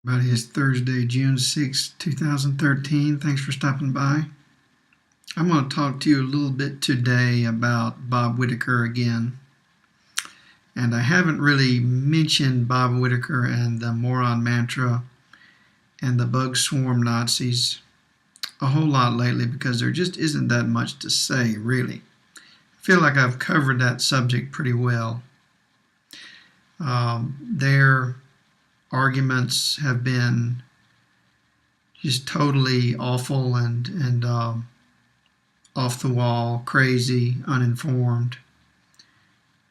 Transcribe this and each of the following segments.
Everybody, it's Thursday, June 6, 2013. Thanks for stopping by. I'm going to talk to you a little bit today about Bob Whitaker again. And I haven't really mentioned Bob Whitaker and the moron mantra and the bug swarm Nazis a whole lot lately because there just isn't that much to say, really. I feel like I've covered that subject pretty well. Their arguments have been just totally awful and off the wall, crazy, uninformed,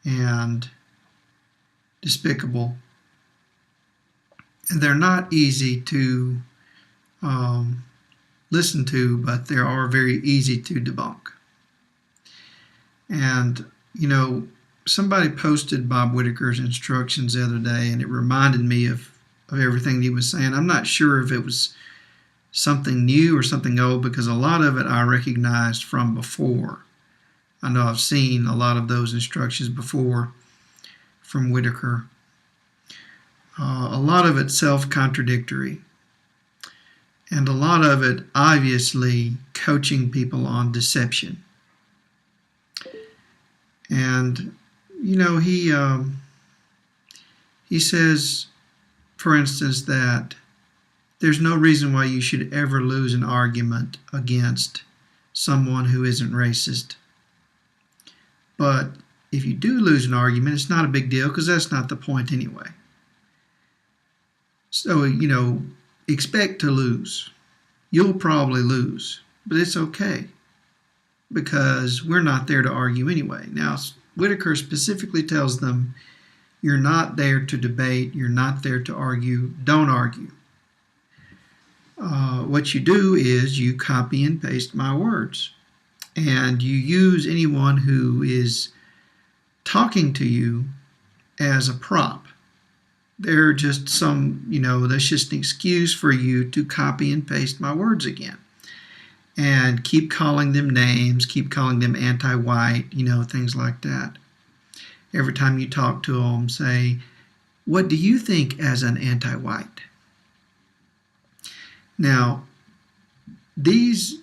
and despicable. And they're not easy to listen to, but they are very easy to debunk. And, somebody posted Bob Whitaker's instructions the other day, and it reminded me of everything he was saying. I'm not sure if it was something new or something old, because a lot of it I recognized from before. I know I've seen a lot of those instructions before from Whitaker. A lot of it self-contradictory, and a lot of it obviously coaching people on deception. And he says, for instance, that there's no reason why you should ever lose an argument against someone who isn't racist. But if you do lose an argument, it's not a big deal because that's not the point anyway. So, expect to lose. You'll probably lose, but it's okay because we're not there to argue anyway. Now, Whitaker specifically tells them, you're not there to debate, you're not there to argue, don't argue. What you do is you copy and paste my words, and you use anyone who is talking to you as a prop. They're just that's just an excuse for you to copy and paste my words again. And keep calling them names, keep calling them anti-white, things like that. Every time you talk to them, say, what do you think as an anti-white? Now, these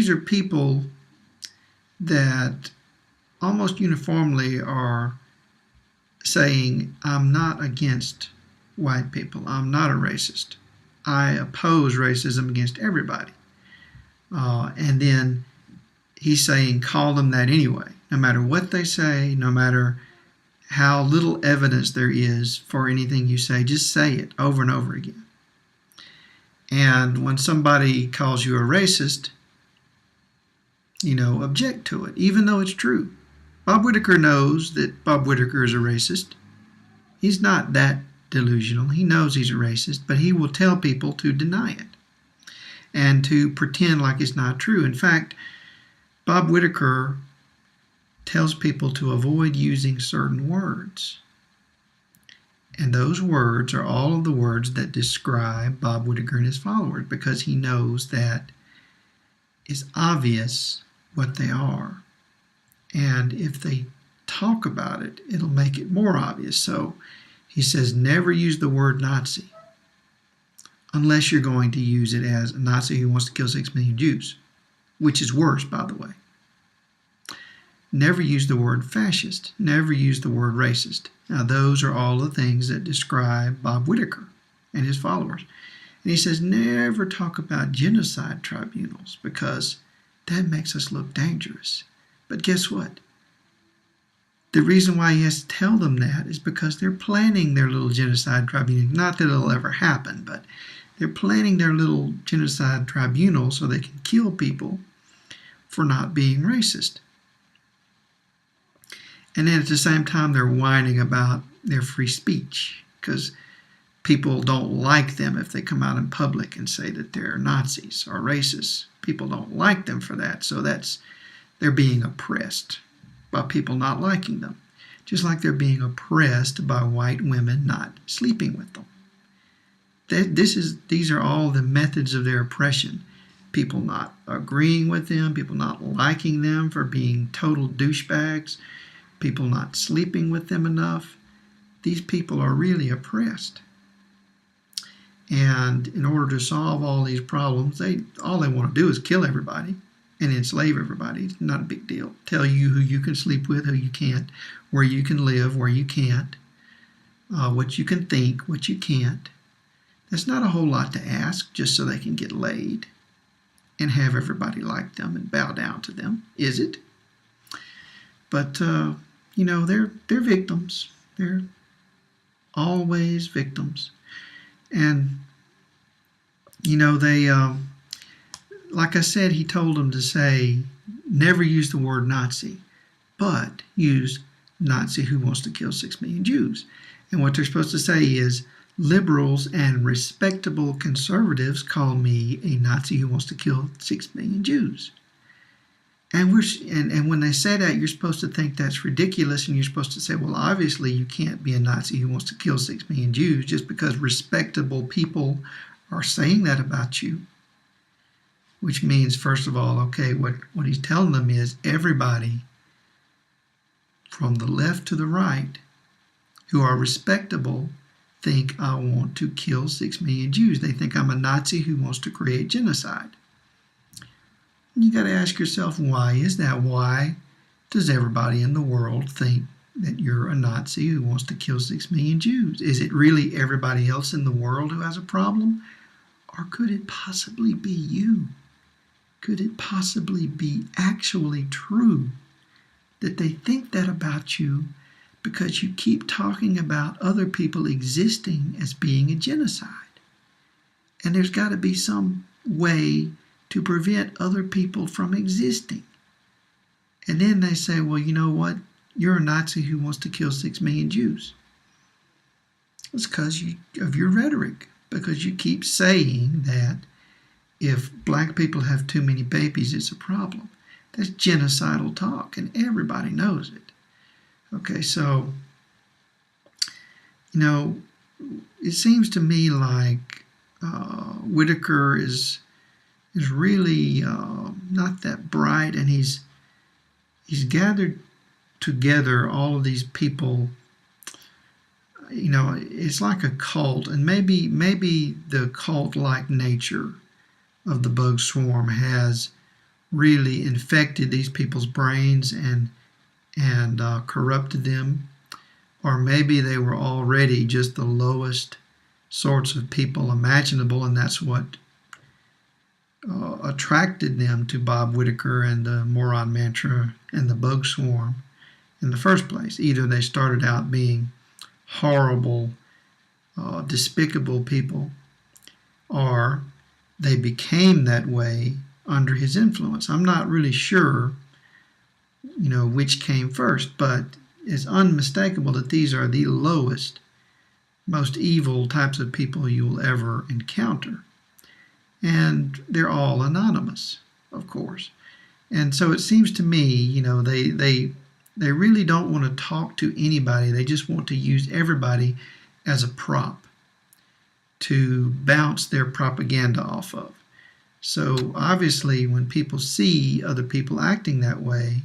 are people that almost uniformly are saying, I'm not against white people. I'm not a racist. I oppose racism against everybody. And then he's saying, call them that anyway. No matter what they say, no matter how little evidence there is for anything you say, just say it over and over again. And when somebody calls you a racist, object to it, even though it's true. Bob Whitaker knows that Bob Whitaker is a racist. He's not that delusional. He knows he's a racist, but he will tell people to deny it and to pretend like it's not true. In fact, Bob Whitaker tells people to avoid using certain words. And those words are all of the words that describe Bob Whitaker and his followers, because he knows that it's obvious what they are. And if they talk about it, it'll make it more obvious. So he says, never use the word Nazi unless you're going to use it as a Nazi who wants to kill 6 million Jews, which is worse, by the way. Never use the word fascist. Never use the word racist. Now, those are all the things that describe Bob Whitaker and his followers. And he says, never talk about genocide tribunals because that makes us look dangerous. But guess what? The reason why he has to tell them that is because they're planning their little genocide tribunal. Not that it'll ever happen, but they're planning their little genocide tribunal so they can kill people for not being racist. And then at the same time, they're whining about their free speech because people don't like them if they come out in public and say that they're Nazis or racists. People don't like them for that, so they're being oppressed by people not liking them, just like they're being oppressed by white women not sleeping with them. These are all the methods of their oppression. People not agreeing with them, people not liking them for being total douchebags, people not sleeping with them enough. These people are really oppressed. And in order to solve all these problems, all they want to do is kill everybody and enslave everybody. It's not a big deal. Tell you who you can sleep with, who you can't, where you can live, where you can't, what you can think, what you can't. That's not a whole lot to ask just so they can get laid and have everybody like them and bow down to them, is it? But, they're victims. They're always victims. And, they, like I said, he told them to say, never use the word Nazi, but use Nazi who wants to kill 6 million Jews. And what they're supposed to say is, liberals and respectable conservatives call me a Nazi who wants to kill 6 million Jews. And when they say that, you're supposed to think that's ridiculous, and you're supposed to say, well, obviously you can't be a Nazi who wants to kill 6 million Jews just because respectable people are saying that about you. Which means, first of all, okay, what he's telling them is everybody from the left to the right who are respectable think I want to kill 6 million Jews. They think I'm a Nazi who wants to create genocide. You got to ask yourself, why is that? Why does everybody in the world think that you're a Nazi who wants to kill 6 million Jews? Is it really everybody else in the world who has a problem? Or could it possibly be you? Could it possibly be actually true that they think that about you because you keep talking about other people existing as being a genocide? And there's got to be some way to prevent other people from existing. And then they say, well, you know what? You're a Nazi who wants to kill 6 million Jews. It's because of your rhetoric, because you keep saying that if black people have too many babies, it's a problem. That's genocidal talk, and everybody knows it. Okay, so, it seems to me like Whitaker is really not that bright, and he's gathered together all of these people. It's like a cult, and maybe the cult-like nature of the bug swarm has really infected these people's brains and corrupted them, or maybe they were already just the lowest sorts of people imaginable, and that's what attracted them to Bob Whitaker and the Moron Mantra and the bug swarm in the first place. Either they started out being horrible, despicable people, or they became that way under his influence. I'm not really sure, which came first, but it's unmistakable that these are the lowest, most evil types of people you will ever encounter. And they're all anonymous, of course. And so it seems to me, they really don't want to talk to anybody. They just want to use everybody as a prop to bounce their propaganda off of. So obviously when people see other people acting that way,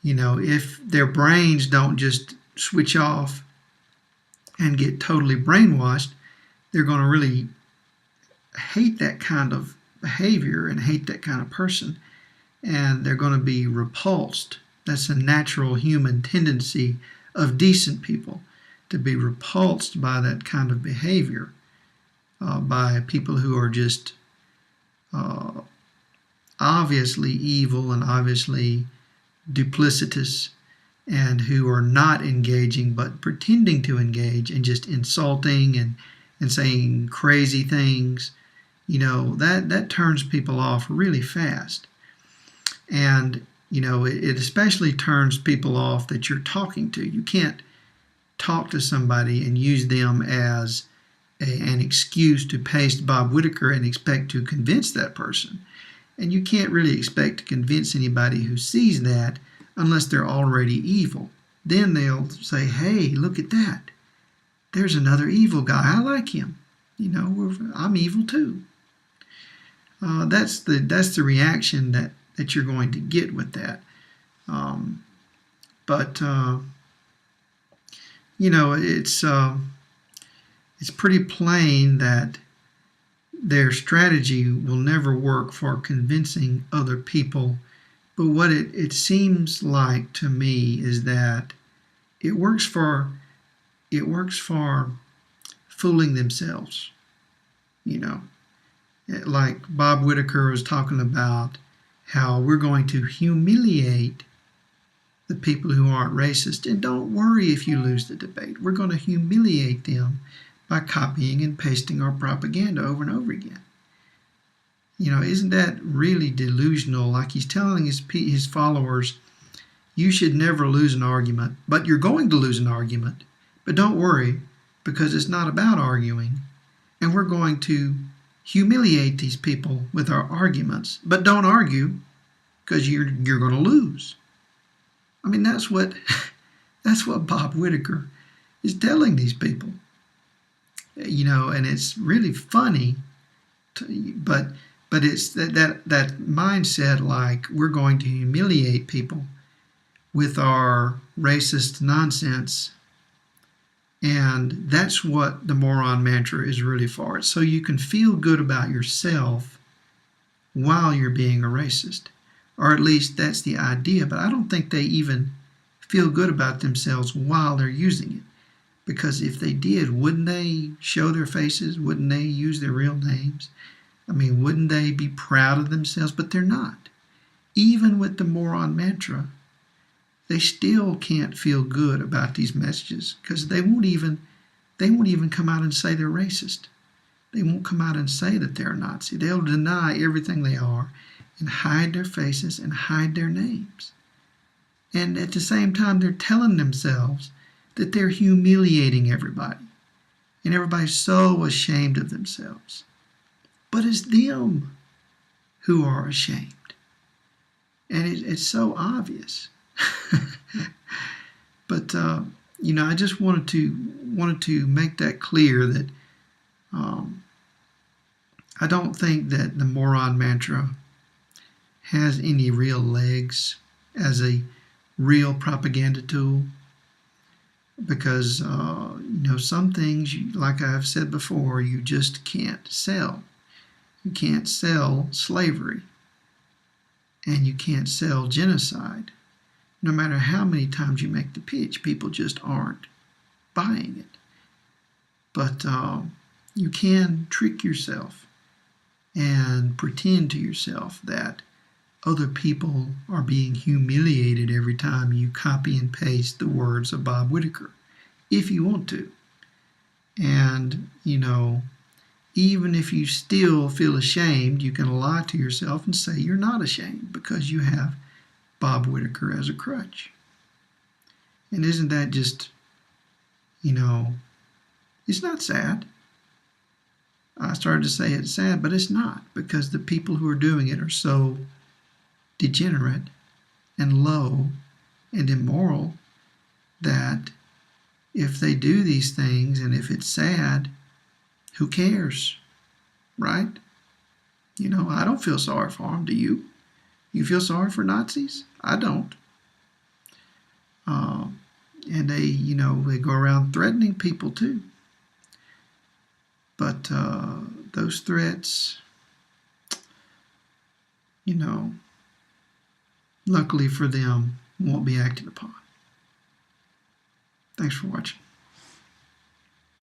if their brains don't just switch off and get totally brainwashed, they're going to really hate that kind of behavior and hate that kind of person, and they're going to be repulsed. That's a natural human tendency of decent people, to be repulsed by that kind of behavior, by people who are just obviously evil and obviously duplicitous, and who are not engaging but pretending to engage and just insulting and saying crazy things. That turns people off really fast. And it especially turns people off that you're talking to. You can't talk to somebody and use them as an excuse to paste Bob Whitaker and expect to convince that person. And you can't really expect to convince anybody who sees that unless they're already evil. Then they'll say, hey, look at that. There's another evil guy. I like him. I'm evil too. That's the reaction that you're going to get with that. It's it's pretty plain that their strategy will never work for convincing other people. But what it seems like to me is that it works for fooling themselves. You know, like Bob Whitaker was talking about how we're going to humiliate the people who aren't racist. And don't worry if you lose the debate. We're going to humiliate them by copying and pasting our propaganda over and over again. You know, isn't that really delusional? Like he's telling his followers, you should never lose an argument, but you're going to lose an argument. But don't worry, because it's not about arguing. And we're going to humiliate these people with our arguments. But don't argue, because you're going to lose. I mean, that's what Bob Whitaker is telling these people. You know, and it's really funny, but it's that mindset, like we're going to humiliate people with our racist nonsense. And that's what the moron mantra is really for. It's so you can feel good about yourself while you're being a racist. Or at least that's the idea. But I don't think they even feel good about themselves while they're using it. Because if they did, wouldn't they show their faces? Wouldn't they use their real names? I mean, wouldn't they be proud of themselves? But they're not. Even with the moron mantra, they still can't feel good about these messages because they won't even come out and say they're racist. They won't come out and say that they're Nazi. They'll deny everything they are and hide their faces and hide their names. And at the same time, they're telling themselves that they're humiliating everybody. And everybody's so ashamed of themselves. But it's them who are ashamed. And it's so obvious. But you know, I just wanted to make that clear that I don't think that the moron mantra has any real legs as a real propaganda tool, because you know, some things, like I've said before, you just can't sell. You can't sell slavery, and you can't sell genocide. No matter how many times you make the pitch, people just aren't buying it. But you can trick yourself and pretend to yourself that other people are being humiliated every time you copy and paste the words of Bob Whitaker, if you want to. And, you know, even if you still feel ashamed, you can lie to yourself and say you're not ashamed because you have Bob Whitaker as a crutch. And isn't that just, you know, it's not sad. I started to say it's sad, but it's not, because the people who are doing it are so degenerate and low and immoral that if they do these things and if it's sad, who cares, right? You know, I don't feel sorry for them. Do you? You feel sorry for Nazis? I don't. And they, you know, they go around threatening people too. But those threats, you know, luckily for them, won't be acted upon. Thanks for watching.